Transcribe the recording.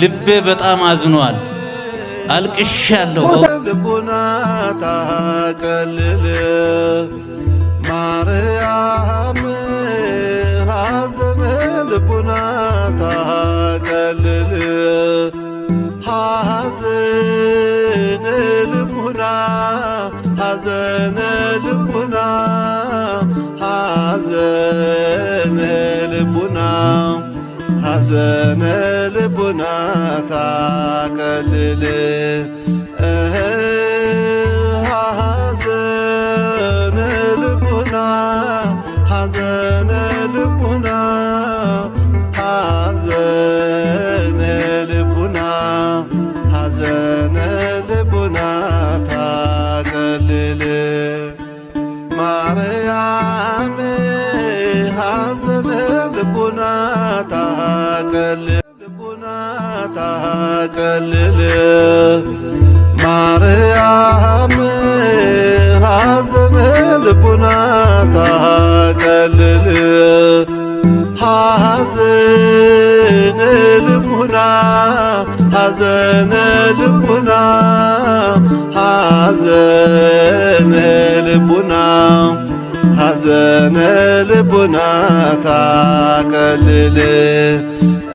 ልቤ በጣም አዝኗል አልቅሻለሁ ልቡና ታቀልል ማርያም ሐዘነ ልቡና ታቀልል ሐዘነ ልቡና ሐዘነ ልቡና ሐዘነ ልቡና ሐዘነ ልቡና ታቀልል ሐዘነ ልቡና ሐዘነ ልቡና ሐዘነ ልቡና ሐዘነ ልቡና ታቀልል ማርያም ሐዘነ ልቡና ታቀልል ልቡና ታቀልል ማርያም ሐዘነ ልቡና ታቀልል ሐዘነ ልቡና ሐዘነ ልቡና ሐዘነ ልቡና ሐዘነ ልቡና ታቀልል